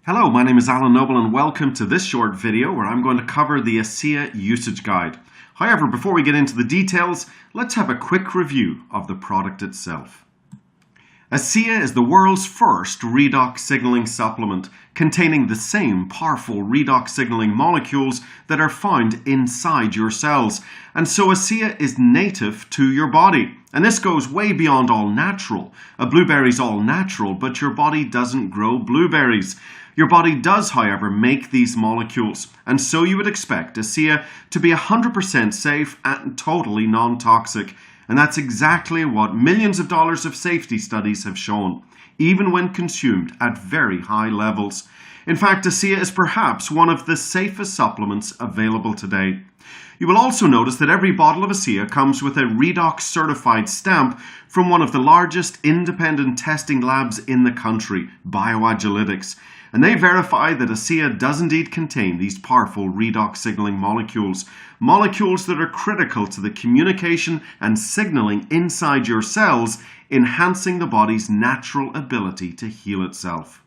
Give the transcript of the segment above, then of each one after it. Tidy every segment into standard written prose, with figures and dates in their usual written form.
Hello, my name is Alan Noble and welcome to this short video where I'm going to cover the ASEA usage guide. However, before we get into the details, let's have a quick review of the product itself. ASEA is the world's first redox signaling supplement containing the same powerful redox signaling molecules that are found inside your cells. And so ASEA is native to your body. And this goes way beyond all natural. A blueberry's all natural, but your body doesn't grow blueberries. Your body does, however, make these molecules, and so you would expect ASEA to be 100% safe and totally non-toxic. And that's exactly what millions of dollars of safety studies have shown, even when consumed at very high levels. In fact, ASEA is perhaps one of the safest supplements available today. You will also notice that every bottle of ASEA comes with a redox certified stamp from one of the largest independent testing labs in the country, Bioagilytics. And they verify that ASEA does indeed contain these powerful redox signaling molecules. Molecules that are critical to the communication and signaling inside your cells, enhancing the body's natural ability to heal itself.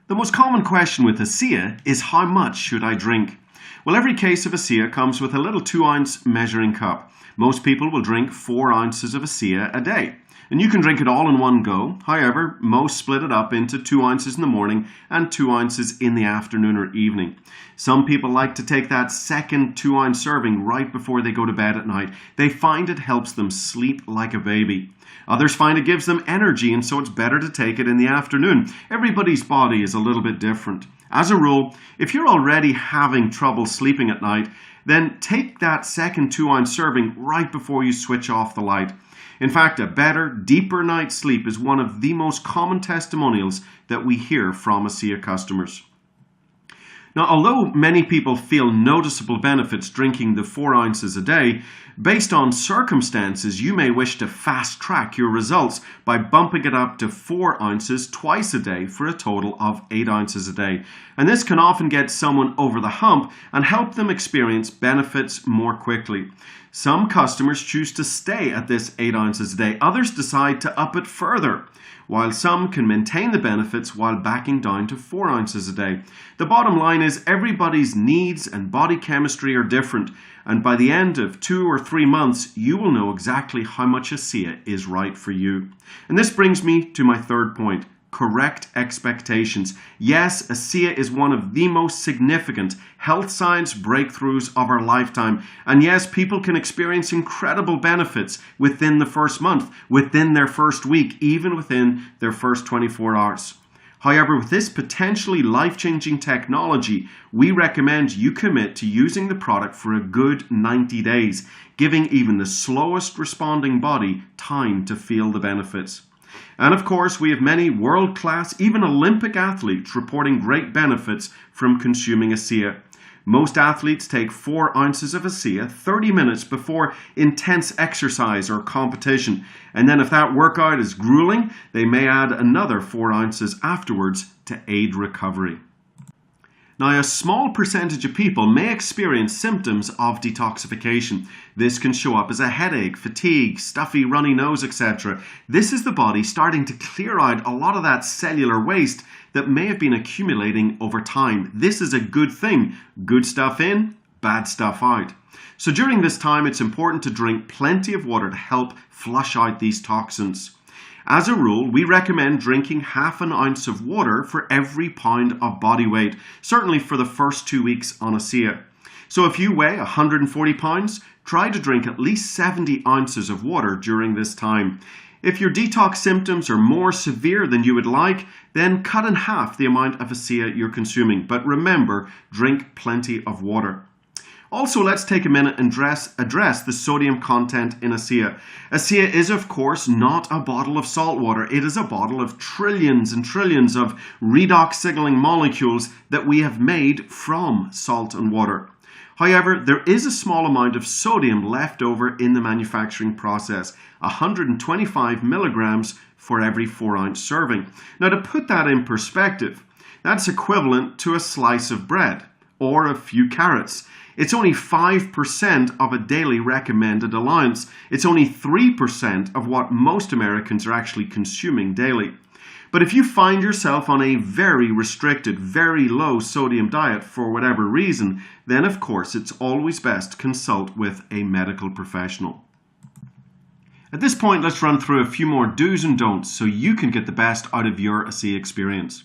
The most common question with ASEA is how much should I drink? Well, every case of ASEA comes with a little 2-ounce measuring cup. Most people will drink 4 ounces of ASEA a day. And you can drink it all in one go. However, most split it up into 2 ounces in the morning and 2 ounces in the afternoon or evening. Some people like to take that second 2-ounce serving right before they go to bed at night. They find it helps them sleep like a baby. Others find it gives them energy, and so it's better to take it in the afternoon. Everybody's body is a little bit different. As a rule, if you're already having trouble sleeping at night, then take that second 2-ounce serving right before you switch off the light. In fact, a better, deeper night's sleep is one of the most common testimonials that we hear from ASEA customers. Now, although many people feel noticeable benefits drinking the 4 ounces a day, based on circumstances, you may wish to fast-track your results by bumping it up to 4 ounces twice a day for a total of 8 ounces a day. And this can often get someone over the hump and help them experience benefits more quickly. Some customers choose to stay at this 8 ounces a day. Others decide to up it further, while some can maintain the benefits while backing down to 4 ounces a day. The bottom line is everybody's needs and body chemistry are different, and by the end of 2 or 3 months, you will know exactly how much ASEA is right for you. And this brings me to my third point. Correct expectations. Yes, ASEA is one of the most significant health science breakthroughs of our lifetime. And yes, people can experience incredible benefits within the first month, within their first week, even within their first 24 hours. However, with this potentially life-changing technology, we recommend you commit to using the product for a good 90 days, giving even the slowest responding body time to feel the benefits. And of course, we have many world-class, even Olympic athletes reporting great benefits from consuming ASEA. Most athletes take 4 ounces of ASEA 30 minutes before intense exercise or competition. And then if that workout is grueling, they may add another 4 ounces afterwards to aid recovery. Now, a small percentage of people may experience symptoms of detoxification. This can show up as a headache, fatigue, stuffy, runny nose, etc. This is the body starting to clear out a lot of that cellular waste that may have been accumulating over time. This is a good thing. Good stuff in, bad stuff out. So during this time, it's important to drink plenty of water to help flush out these toxins. As a rule, we recommend drinking ½ ounce of water for every pound of body weight, certainly for the first 2 weeks on ASEA. So if you weigh 140 pounds, try to drink at least 70 ounces of water during this time. If your detox symptoms are more severe than you would like, then cut in half the amount of ASEA you're consuming. But remember, drink plenty of water. Also, let's take a minute and address the sodium content in ASEA. ASEA is, of course, not a bottle of salt water. It is a bottle of trillions and trillions of redox signaling molecules that we have made from salt and water. However, there is a small amount of sodium left over in the manufacturing process, 125 milligrams for every 4-ounce serving. Now, to put that in perspective, that's equivalent to a slice of bread or a few carrots. It's only 5% of a daily recommended allowance. It's only 3% of what most Americans are actually consuming daily. But if you find yourself on a very restricted, very low sodium diet for whatever reason, then of course it's always best to consult with a medical professional. At this point, let's run through a few more do's and don'ts so you can get the best out of your ASEA experience.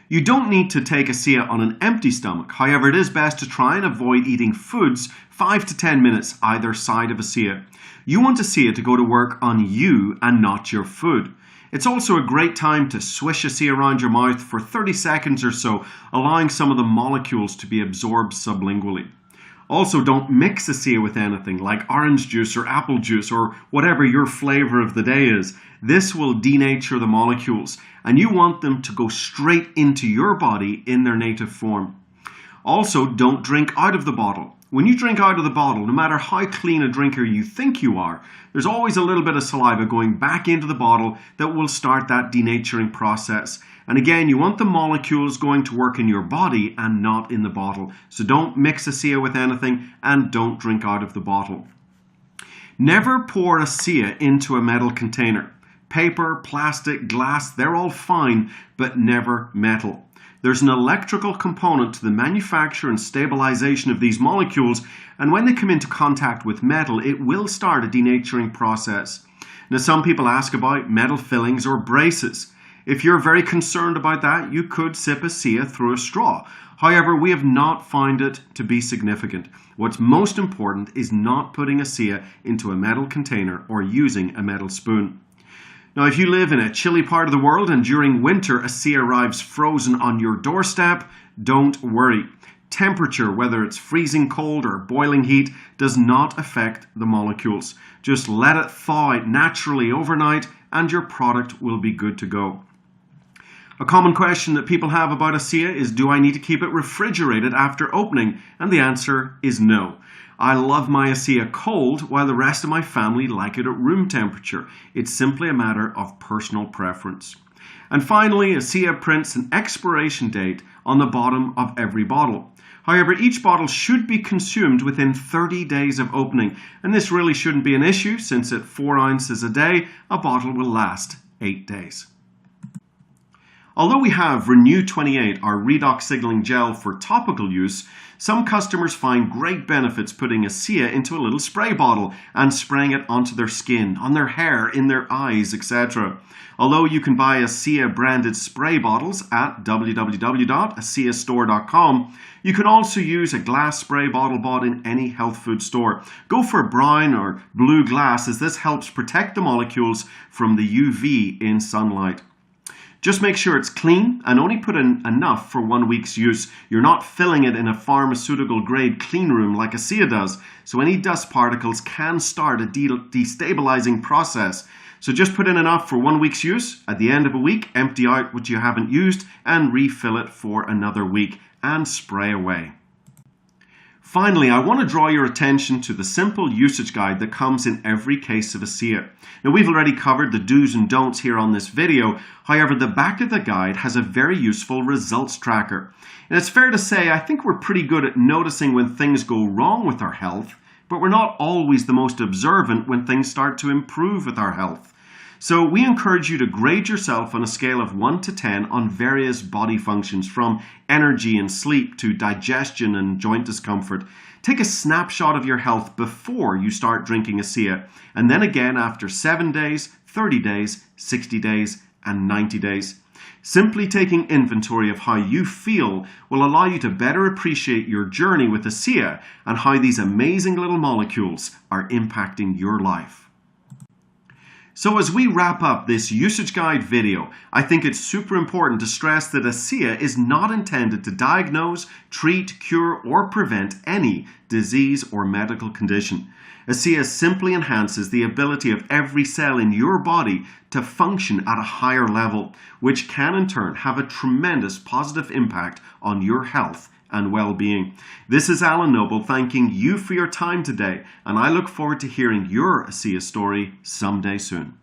You don't need to take ASEA on an empty stomach. However, it is best to try and avoid eating foods 5 to 10 minutes either side of ASEA. You want ASEA to go to work on you and not your food. It's also a great time to swish ASEA around your mouth for 30 seconds or so, allowing some of the molecules to be absorbed sublingually. Also, don't mix ASEA with anything like orange juice or apple juice or whatever your flavor of the day is. This will denature the molecules, and you want them to go straight into your body in their native form. Also, don't drink out of the bottle. When you drink out of the bottle, no matter how clean a drinker you think you are, there's always a little bit of saliva going back into the bottle that will start that denaturing process. And again, you want the molecules going to work in your body and not in the bottle. So don't mix ASEA with anything and don't drink out of the bottle. Never pour ASEA into a metal container. Paper, plastic, glass, they're all fine, but never metal. There's an electrical component to the manufacture and stabilization of these molecules, and when they come into contact with metal, it will start a denaturing process. Now, some people ask about metal fillings or braces. If you're very concerned about that, you could sip ASEA through a straw. However, we have not found it to be significant. What's most important is not putting ASEA into a metal container or using a metal spoon. Now, if you live in a chilly part of the world and during winter ASEA arrives frozen on your doorstep, don't worry. Temperature, whether it's freezing cold or boiling heat, does not affect the molecules. Just let it thaw out naturally overnight and your product will be good to go. A common question that people have about ASEA is, do I need to keep it refrigerated after opening? And the answer is no. I love my ASEA cold while the rest of my family like it at room temperature. It's simply a matter of personal preference. And finally, ASEA prints an expiration date on the bottom of every bottle. However, each bottle should be consumed within 30 days of opening, and this really shouldn't be an issue since at 4 ounces a day, a bottle will last 8 days. Although we have Renew 28, our redox signaling gel for topical use, some customers find great benefits putting ASEA into a little spray bottle and spraying it onto their skin, on their hair, in their eyes, etc. Although you can buy ASEA branded spray bottles at www.aseastore.com, you can also use a glass spray bottle bought in any health food store. Go for brown or blue glass as this helps protect the molecules from the UV in sunlight. Just make sure it's clean and only put in enough for 1 week's use. You're not filling it in a pharmaceutical grade clean room like ASEA does, so any dust particles can start a destabilizing process. So just put in enough for 1 week's use. At the end of a week, empty out what you haven't used and refill it for another week and spray away. Finally, I want to draw your attention to the simple usage guide that comes in every case of ASEA. Now, we've already covered the do's and don'ts here on this video. However, the back of the guide has a very useful results tracker. And it's fair to say, I think we're pretty good at noticing when things go wrong with our health, but we're not always the most observant when things start to improve with our health. So we encourage you to grade yourself on a scale of 1 to 10 on various body functions, from energy and sleep to digestion and joint discomfort. Take a snapshot of your health before you start drinking ASEA, and then again after 7 days, 30 days, 60 days, and 90 days. Simply taking inventory of how you feel will allow you to better appreciate your journey with ASEA and how these amazing little molecules are impacting your life. So as we wrap up this usage guide video, I think it's super important to stress that ASEA is not intended to diagnose, treat, cure, or prevent any disease or medical condition. ASEA simply enhances the ability of every cell in your body to function at a higher level, which can in turn have a tremendous positive impact on your health and well-being. This is Alan Noble thanking you for your time today, and I look forward to hearing your ASEA story someday soon.